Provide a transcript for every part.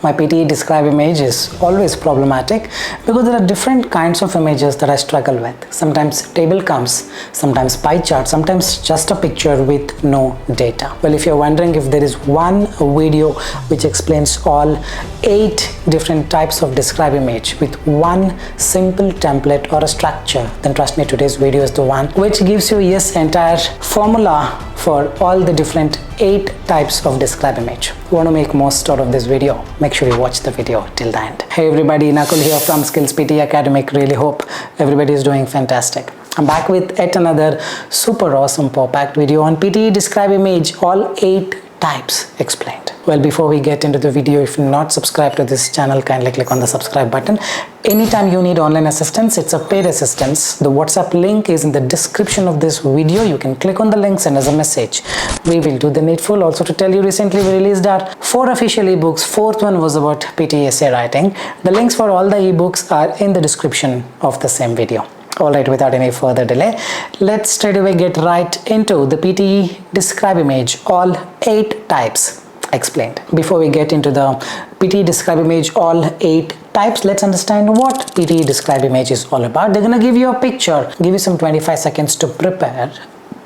My PTE Describe image is always problematic because there are different kinds of images that I struggle with. Sometimes table comes, sometimes pie chart, sometimes just a picture with no data. Well, if you're wondering if there is one video which explains all 8 different types of Describe image with one simple template or a structure, then trust me, today's video is the one which gives you entire formula for all the different 8 types of Describe image. You want to make most out of this video, make sure you watch the video till the end. Hey everybody, Nakul here from SKILLS PTE ACADEMIC. Really hope everybody is doing fantastic. I'm back with yet another super awesome packed video on PTE Describe image, all 8 types explained. Well, before we get into the video, if you're not subscribed to this channel, kindly click on the subscribe button. Anytime you need online assistance, it's a paid assistance. The WhatsApp link is in the description of this video. You can click on the link, send us a message. We will do the needful. Also to tell you, recently we released our 4 official ebooks. 4th one was about PTE essay writing. The links for all the ebooks are in the description of the same video. Alright, without any further delay, let's straight away get right into the PTE Describe image, all 8 types explained. Before we get into the PTE Describe image, all 8 types, let's understand what PTE Describe image is all about. They're gonna give you a picture, give you some 25 seconds to prepare.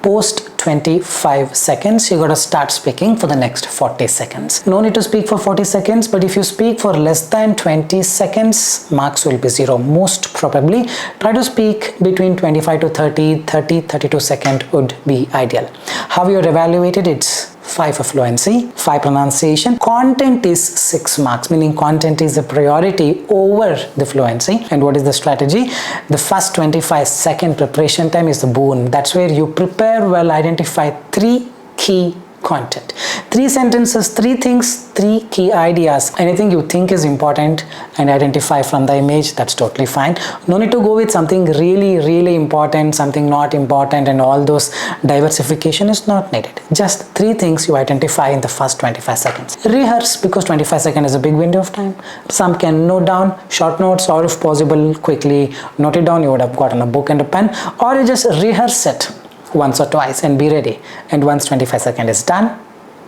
Post 25 seconds, you gotta start speaking for the next 40 seconds. No need to speak for 40 seconds, but if you speak for less than 20 seconds, marks will be 0. Most probably, try to speak between 25 to 32 seconds would be ideal. How you're evaluated, it's 5 for fluency, 5 pronunciation. Content is 6 marks, meaning content is a priority over the fluency. And what is the strategy? The first 25-second preparation time is the boon. That's where you prepare well, identify 3 key content, 3 sentences, 3 things, 3 key ideas. Anything you think is important and identify from the image, that's totally fine. No need to go with something really important, something not important, and all those diversification is not needed. Just 3 things you identify in the first 25 seconds. Rehearse, because 25 seconds is a big window of time. Some can note down short notes, or if possible quickly note it down. You would have gotten a book and a pen, or you just rehearse it once or twice and be ready. And once 25 seconds is done,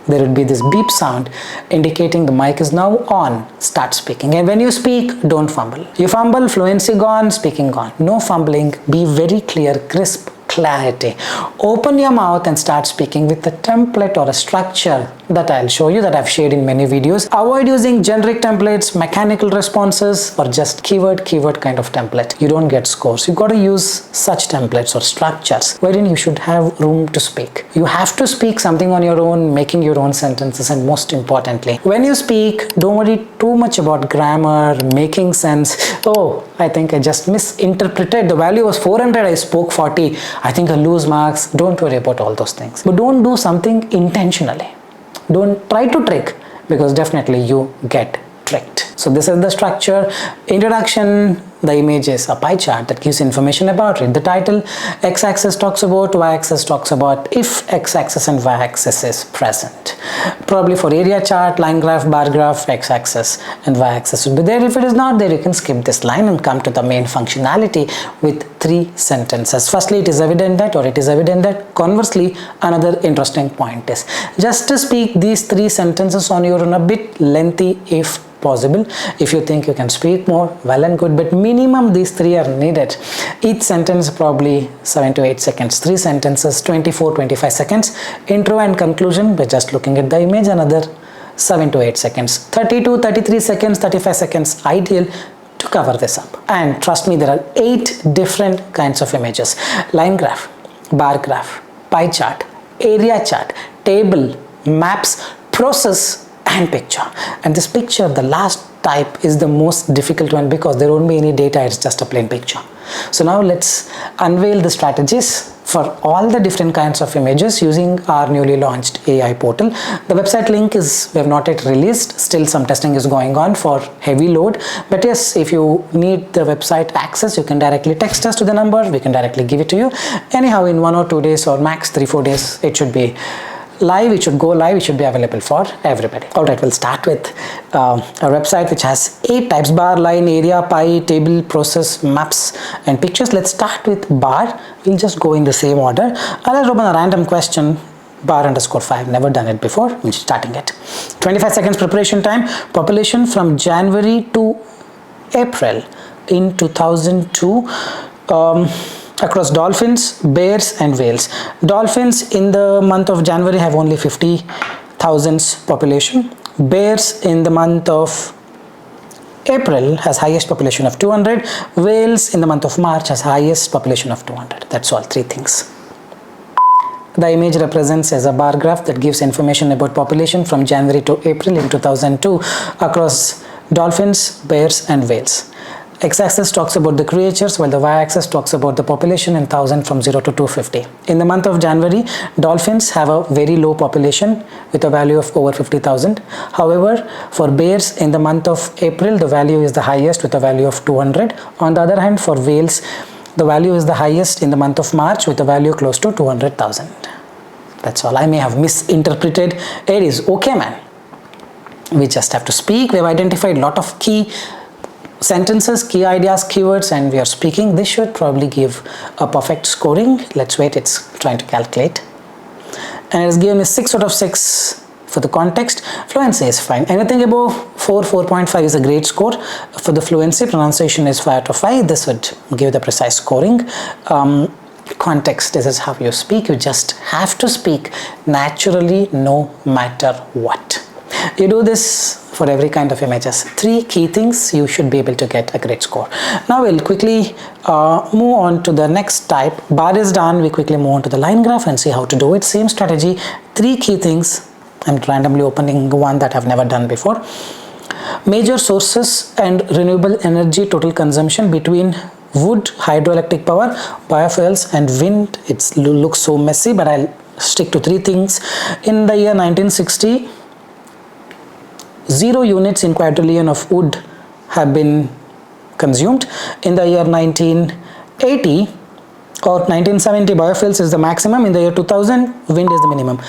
there will be this beep sound indicating the mic is now on. Start speaking. And when you speak, don't fumble. You fumble, fluency gone, speaking gone. No fumbling. Be very clear, crisp, clarity. Open your mouth and start speaking with a template or a structure that I'll show you, that I've shared in many videos. Avoid using generic templates, mechanical responses, or just keyword kind of template. You don't get scores. You got to use such templates or structures wherein you should have room to speak. You have to speak something on your own, making your own sentences, and most importantly, when you speak, don't worry too much about grammar, making sense. Oh, I think I just misinterpreted. The value was 400, I spoke 40. I think I lose marks. Don't worry about all those things. But don't do something intentionally. Don't try to trick, because definitely you get tricked. So this is the structure. Introduction. The image is a pie chart that gives information about it. The title, x-axis talks about, y-axis talks about if x-axis and y-axis is present. Probably for area chart, line graph, bar graph, x-axis and y-axis would be there. If it is not there, you can skip this line and come to the main functionality with 3 sentences. Firstly, it is evident that, or it is evident that. Conversely, another interesting point is just to speak these 3 sentences on your own, a bit lengthy if possible. If you think you can speak more, well and good, but minimum these 3 are needed. Each sentence probably 7 to 8 seconds. 3 sentences, 24-25 seconds. Intro and conclusion by just looking at the image, another 7 to 8 seconds. 30 to 33 seconds, 35 seconds ideal to cover this up. And trust me, there are 8 different kinds of images: line graph, bar graph, pie chart, area chart, table, maps, process, and picture. And this picture, the last type, is the most difficult one because there won't be any data, it's just a plain picture. So now let's unveil the strategies for all the different kinds of images using our newly launched AI portal. The website link is, we have not yet released, still some testing is going on for heavy load, but yes, if you need the website access, you can directly text us to the number, we can directly give it to you. Anyhow, in 1 or 2 days or max 3-4 days, it should be live, it should go live, it should be available for everybody. Alright, we'll start with a website which has 8 types: bar, line, area, pie, table, process, maps, and pictures. Let's start with bar. We'll just go in the same order. I'll open a random question bar_5. Never done it before. I'm just starting it. 25 seconds preparation time. Population from January to April in 2002 across dolphins, bears and whales. Dolphins in the month of January have only 50,000 population. Bears in the month of April has highest population of 200. Whales in the month of March has highest population of 200. That's all, 3 things. The image represents as a bar graph that gives information about population from January to April in 2002 across dolphins, bears and whales. X-axis talks about the creatures, while the y-axis talks about the population in 1000 from 0 to 250. In the month of January, dolphins have a very low population with a value of over 50,000. However, for bears in the month of April, the value is the highest with a value of 200. On the other hand, for whales, the value is the highest in the month of March with a value close to 200,000. That's all. I may have misinterpreted. It is okay, man. We just have to speak. We have identified a lot of key sentences, key ideas, keywords, and we are speaking. This should probably give a perfect scoring. Let's wait, it's trying to calculate. And it's given me 6 out of 6 for the context. Fluency is fine. Anything above 4.5 is a great score. For the fluency, pronunciation is 5 out of 5. This would give the precise scoring. Context, this is how you speak. You just have to speak naturally no matter what. You do this for every kind of images. 3 key things, you should be able to get a great score. Now we'll quickly move on to the next type. Bar is done. We quickly move on to the line graph and see how to do it. Same strategy. 3 key things. I'm randomly opening one that I've never done before. Major sources and renewable energy total consumption between wood, hydroelectric power, biofuels and wind. It looks so messy, but I'll stick to 3 things. In the year 1960, 0 units in quadrillion of wood have been consumed. In the year 1980 or 1970, biofuels is the maximum. In the year 2000, wind is the minimum.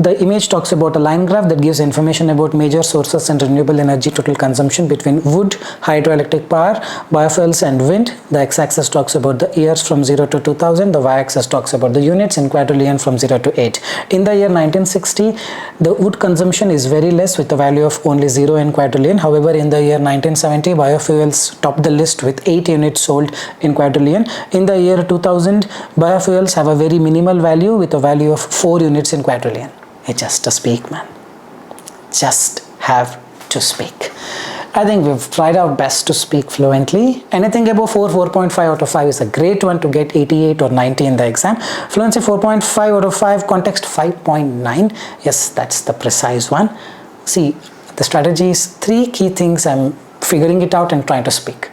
The image talks about a line graph that gives information about major sources and renewable energy total consumption between wood, hydroelectric power, biofuels and wind. The x-axis talks about the years from 0 to 2000. The y-axis talks about the units in quadrillion from 0 to 8. In the year 1960, the wood consumption is very less with a value of only 0 in quadrillion. However, in the year 1970, biofuels top the list with 8 units sold in quadrillion. In the year 2000, biofuels have a very minimal value with a value of 4 units in quadrillion. It's just to speak, man. Just have to speak. I think we've tried our best to speak fluently. Anything above 4.5 out of 5 is a great one to get 88 or 90 in the exam. Fluency 4.5 out of 5, context 5.9. Yes, that's the precise one. See, the strategy is 3 key things. I'm figuring it out and trying to speak.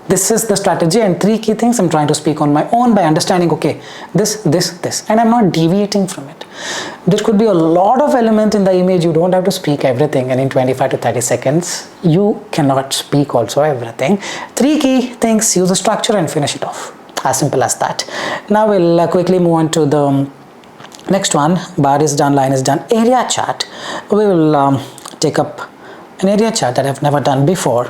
This is the strategy, and 3 key things I'm trying to speak on my own by understanding, okay, this, and I'm not deviating from it. There could be a lot of element in the image. You don't have to speak everything, and in 25 to 30 seconds, you cannot speak also everything. 3 key things, use a structure and finish it off. As simple as that. Now we'll quickly move on to the next one. Bar is done, line is done. Area chart. We will take up an area chart that I've never done before.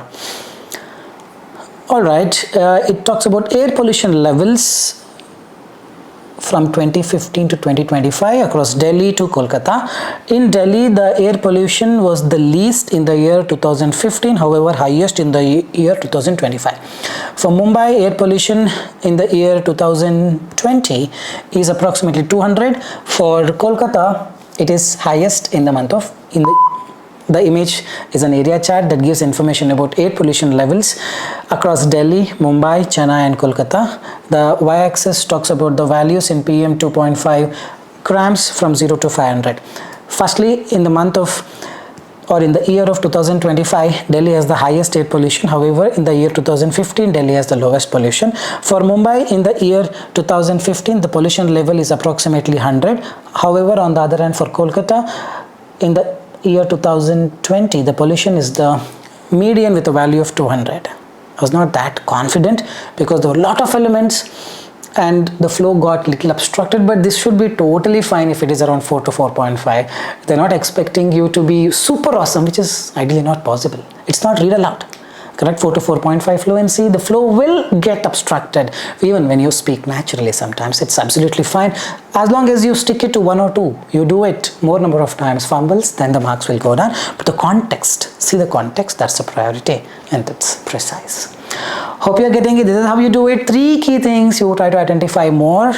Alright, it talks about air pollution levels from 2015 to 2025 across Delhi to Kolkata. In Delhi, the air pollution was the least in the year 2015, however highest in the year 2025. For Mumbai, air pollution in the year 2020 is approximately 200. For Kolkata, it is highest in the month of The image is an area chart that gives information about air pollution levels across Delhi, Mumbai, Chennai and Kolkata. The y-axis talks about the values in PM 2.5 grams from 0 to 500. Firstly, in the month of in the year of 2025, Delhi has the highest air pollution. However, in the year 2015, Delhi has the lowest pollution. For Mumbai, in the year 2015, the pollution level is approximately 100. However, on the other hand, for Kolkata, in the year 2020, the pollution is the median with a value of 200. I was not that confident because there were a lot of elements and the flow got little obstructed, but this should be totally fine if it is around 4 to 4.5. They're not expecting you to be super awesome, which is ideally not possible. It's not read aloud. correct? 4 to 4.5 fluency. The flow will get obstructed even when you speak naturally. Sometimes it's absolutely fine as long as you stick it to 1 or 2. You do it more number of times, fumbles, then the marks will go down. But the context, see the context, that's the priority, and it's precise. Hope you're getting it. This is how you do it. 3 key things. You try to identify more,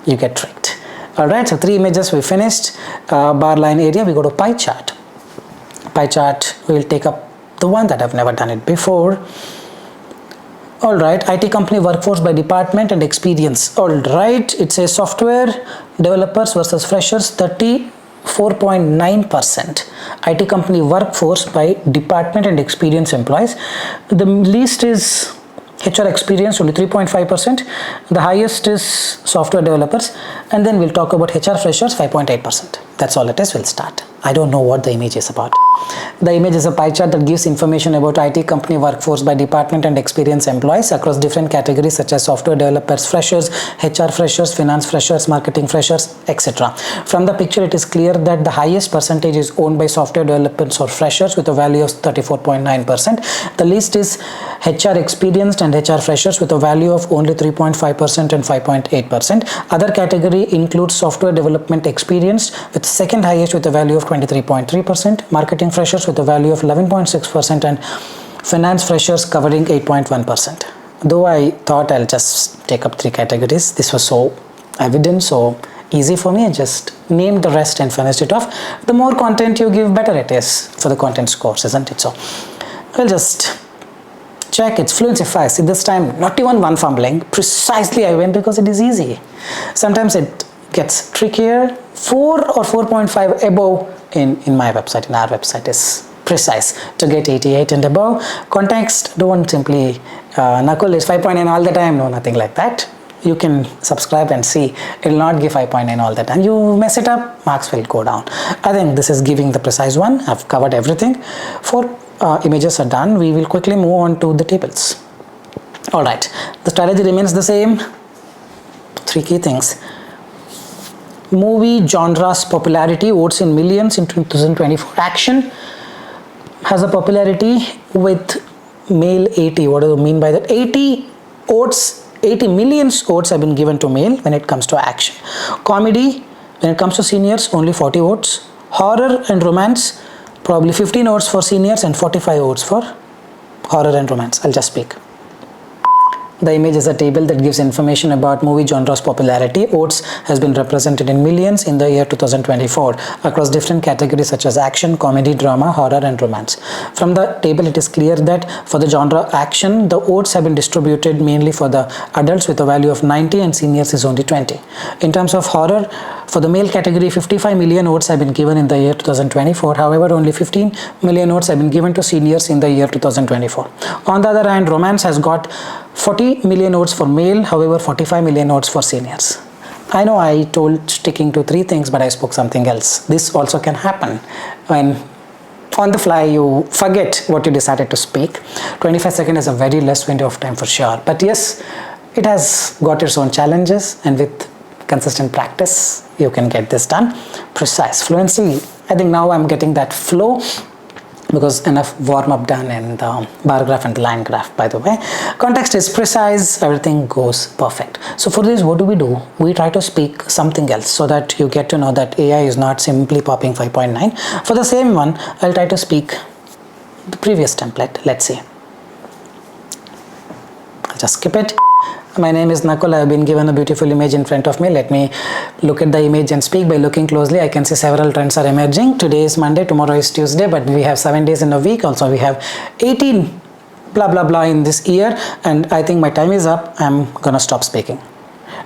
you get tricked. Alright, so 3 images we finished. Bar line area, we go to pie chart. Pie chart, we will take up the one that I've never done it before. Alright, IT company workforce by department and experience. Alright, it says software developers versus freshers, 34.9%. IT company workforce by department and experience employees. The least is HR experience, only 3.5%. The highest is software developers, and then we'll talk about HR freshers, 5.8%. That's all it is. We'll start. I don't know what the image is about. The image is a pie chart that gives information about IT company workforce by department and experience employees across different categories such as software developers, freshers, HR freshers, finance freshers, marketing freshers, etc. From the picture, it is clear that the highest percentage is owned by software developers or freshers with a value of 34.9%. The least is HR experienced and HR freshers with a value of only 3.5% and 5.8%. Other category includes software development experienced with second highest with a value of 23.3%, marketing freshers with a value of 11.6%, and finance freshers covering 8.1%. Though I thought I'll just take up 3 categories, this was so evident, so easy for me. I just named the rest and finished it off. The more content you give, better it is for the content scores, isn't it? So I'll just check its fluency 5. See, this time not even one fumbling. Precisely I went because it is easy. Sometimes it gets trickier. 4 or 4.5 above in my website, in our website, is precise to get 88 and above. Context, don't simply Nakul is 5.9 all the time. No, nothing like that. You can subscribe and see. It will not give 5.9 all the time. You mess it up, marks will go down. I think this is giving the precise one. I've covered everything. 4 images are done. We will quickly move on to the tables. Alright, the strategy remains the same. 3 key things. Movie genre's popularity, votes in millions in 2024. Action has a popularity with male 80. What do you mean by that? 80 million votes have been given to male when it comes to action. Comedy, when it comes to seniors, only 40 votes. Horror and romance, probably 15 votes for seniors and 45 votes for horror and romance. I'll just speak. The image is a table that gives information about movie genre's popularity. Votes has been represented in millions in the year 2024 across different categories such as action, comedy, drama, horror, and romance. From the table, it is clear that for the genre action, the votes have been distributed mainly for the adults with a value of 90 and seniors is only 20. In terms of horror, for the male category, 55 million votes have been given in the year 2024. However, only 15 million votes have been given to seniors in the year 2024. On the other hand, romance has got 40 million votes for male, however 45 million votes for seniors. I know I told sticking to 3 things, but I spoke something else. This also can happen when on the fly you forget what you decided to speak. 25 seconds is a very less window of time for sure. But yes, it has got its own challenges, and with consistent practice you can get this done. Precise fluency, I think now I'm getting that flow because enough warm up done in the bar graph and the line graph. By the way, context is precise, everything goes perfect. So for this, what do? We try to speak something else so that you get to know that AI is not simply popping 5.9. For the same one, I'll try to speak the previous template. Let's see. I'll just skip it. My name is Nakul. I have been given a beautiful image in front of me. Let me look at the image and speak. By looking closely, I can see several trends are emerging. Today is Monday, tomorrow is Tuesday, but we have 7 days in a week. Also, we have 18 blah blah blah in this year, and I think my time is up. I'm gonna stop speaking.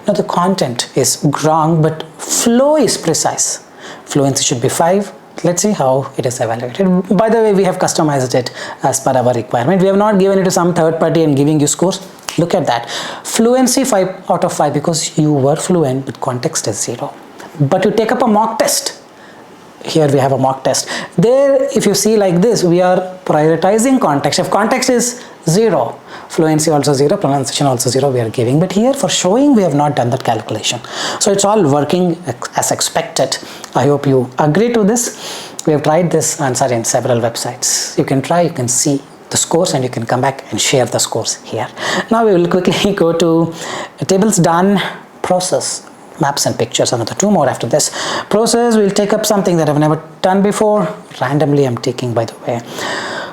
Now the content is wrong, but flow is precise. Fluency should be 5. Let's see how it is evaluated. By the way, we have customized it as per our requirement. We have not given it to some third party and giving you scores. Look at that. Fluency 5 out of 5 because you were fluent, but context is 0. But you take up a mock test. Here we have a mock test. There, if you see like this, we are prioritizing context. If context is 0, fluency also 0, pronunciation also 0 we are giving. But here for showing, we have not done that calculation. So it's all working as expected. I hope you agree to this. We have tried this answer in several websites. You can try, you can see the scores, and you can come back and share the scores here. Now we will quickly go to tables done, process, maps and pictures, another 2 more after this. Process, we'll take up something that I've never done before. Randomly I'm taking, by the way.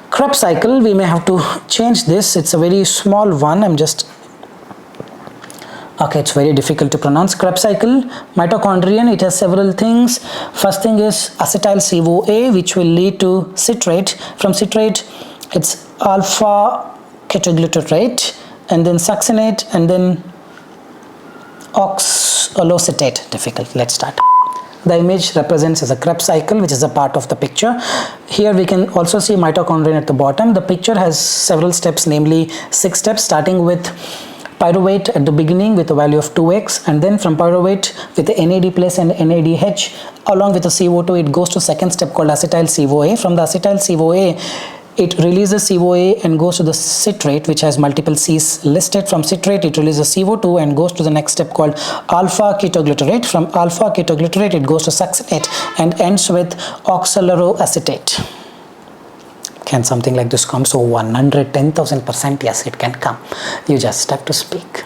Krebs cycle, we may have to change this. It's a very small one. Okay, it's very difficult to pronounce. Krebs cycle, mitochondrion, it has several things. First thing is acetyl CoA, which will lead to citrate. From citrate, it's alpha ketoglutarate, and then succinate, and then oxaloacetate. Difficult. Let's start. The image represents as a Krebs cycle, which is a part of the picture. Here we can also see mitochondrion at the bottom. The picture has several steps, namely 6 steps, starting with pyruvate at the beginning with a value of 2x, and then from pyruvate with the NAD plus and NADH along with the CO2, it goes to second step called acetyl CoA. From the acetyl CoA, it releases CoA and goes to the citrate, which has multiple C's listed. From citrate, it releases CO2 and goes to the next step called alpha ketoglutarate. From alpha ketoglutarate, it goes to succinate and ends with oxaloacetate. Can something like this come? So 110,000%, yes, it can come. You just have to speak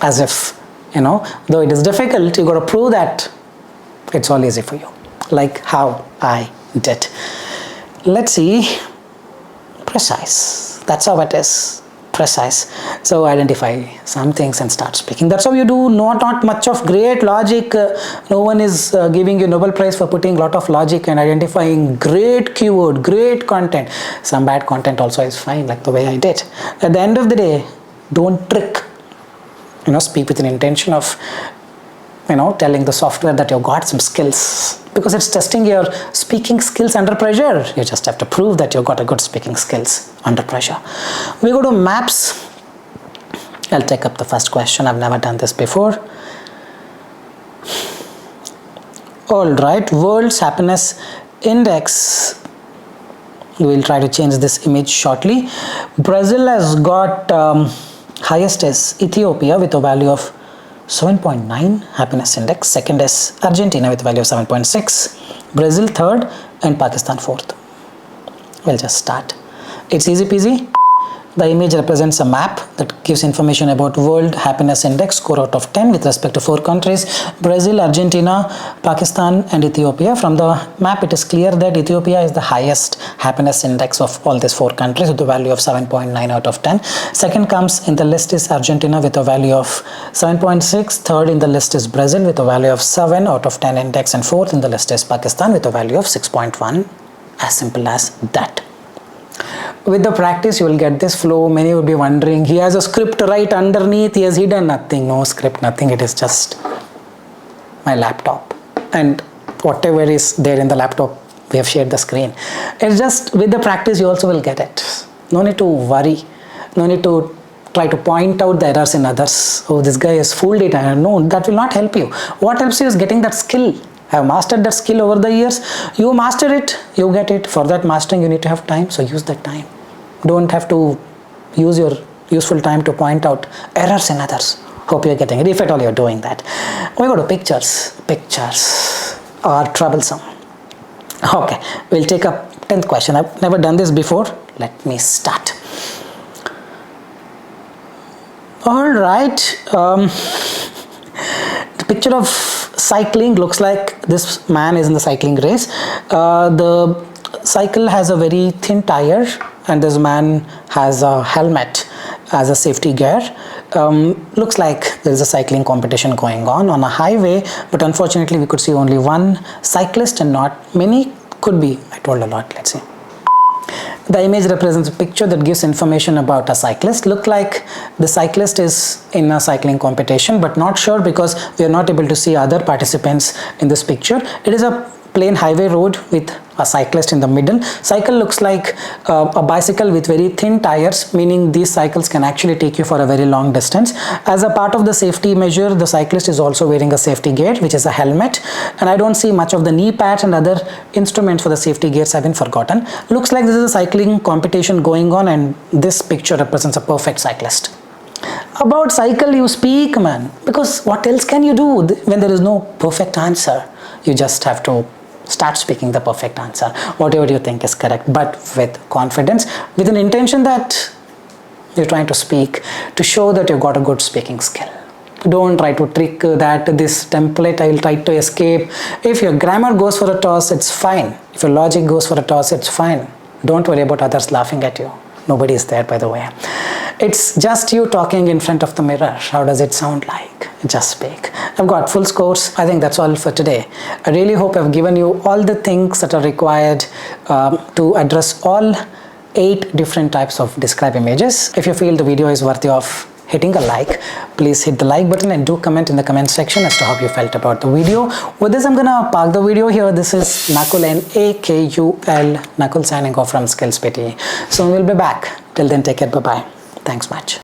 as if, though it is difficult, you got to prove that it's all easy for you, like how I did. Let's see. Precise, that's how it is. Precise. So identify some things and start speaking. That's how you do. Not much of great logic. No one is giving you Nobel Prize for putting a lot of logic and identifying great keyword, great content. Some bad content also is fine, like the way I did. At the end of the day, don't trick. Speak with an intention of telling the software that you've got some skills, because it's testing your speaking skills under pressure. You just have to prove that you've got a good speaking skills under pressure. We go to maps. I'll take up the first question. I've never done this before. All right, World's Happiness Index. We'll try to change this image shortly. Brazil has got highest is Ethiopia with a value of 7.9 happiness index. Second is Argentina with a value of 7.6. Brazil third and Pakistan fourth. We'll just start. It's easy peasy. The image represents a map that gives information about World Happiness Index score out of 10 with respect to 4 countries: Brazil, Argentina, Pakistan and Ethiopia. From the map, it is clear that Ethiopia is the highest happiness index of all these 4 countries with a value of 7.9 out of 10. Second comes in the list is Argentina with a value of 7.6. Third in the list is Brazil with a value of 7 out of 10 index, and fourth in the list is Pakistan with a value of 6.1. As simple as that. With the practice, you will get this flow. Many will be wondering, he has a script right underneath, he has hidden nothing. No script, nothing. It is just my laptop, and whatever is there in the laptop, we have shared the screen. It's just with the practice, you also will get it. No need to worry. No need to try to point out the errors in others. Oh, this guy has fooled it. No, that will not help you. What helps you is getting that skill. I have mastered that skill over the years. You master it, you get it. For that mastering, you need to have time, so use that time. Don't have to use your useful time to point out errors in others. Hope you're getting it, if at all you're doing that. We go to pictures. Pictures are troublesome. Okay, we'll take up 10th question. I've never done this before. Let me start. All right. The picture of cycling looks like this man is in the cycling race. The cycle has a very thin tire, and this man has a helmet as a safety gear. Looks like there is a cycling competition going on a highway, but unfortunately we could see only one cyclist and not many. Could be, I told a lot. Let's see. The image represents a picture that gives information about a cyclist. Look like the cyclist is in a cycling competition, but not sure because we are not able to see other participants in this picture. It is a plain highway road with a cyclist in the middle. Cycle looks like a bicycle with very thin tires, meaning these cycles can actually take you for a very long distance. As a part of the safety measure, the cyclist is also wearing a safety gear, which is a helmet, and I don't see much of the knee pads and other instruments for the safety gears have been forgotten. Looks like this is a cycling competition going on, and this picture represents a perfect cyclist. About cycle you speak, man, because what else can you do when there is no perfect answer? You just have to Start speaking the perfect answer, whatever you think is correct, but with confidence, with an intention that you're trying to speak to show that you've got a good speaking skill. Don't try to trick that this template I will try to escape. If your grammar goes for a toss, it's fine. If your logic goes for a toss, it's fine. Don't worry about others laughing at you. Nobody is there, by the way. It's just you talking in front of the mirror. How does it sound like? Just speak. I've got full scores. I think that's all for today. I really hope I've given you all the things that are required to address all 8 different types of describe images. If you feel the video is worthy of hitting a like, please hit the like button and do comment in the comment section as to how you felt about the video. With this, I'm gonna park the video here. This is Nakul, N-A-K-U-L, Nakul signing off from SKILLS PTE. So we'll be back. Till then, take care. Bye-bye. Thanks much.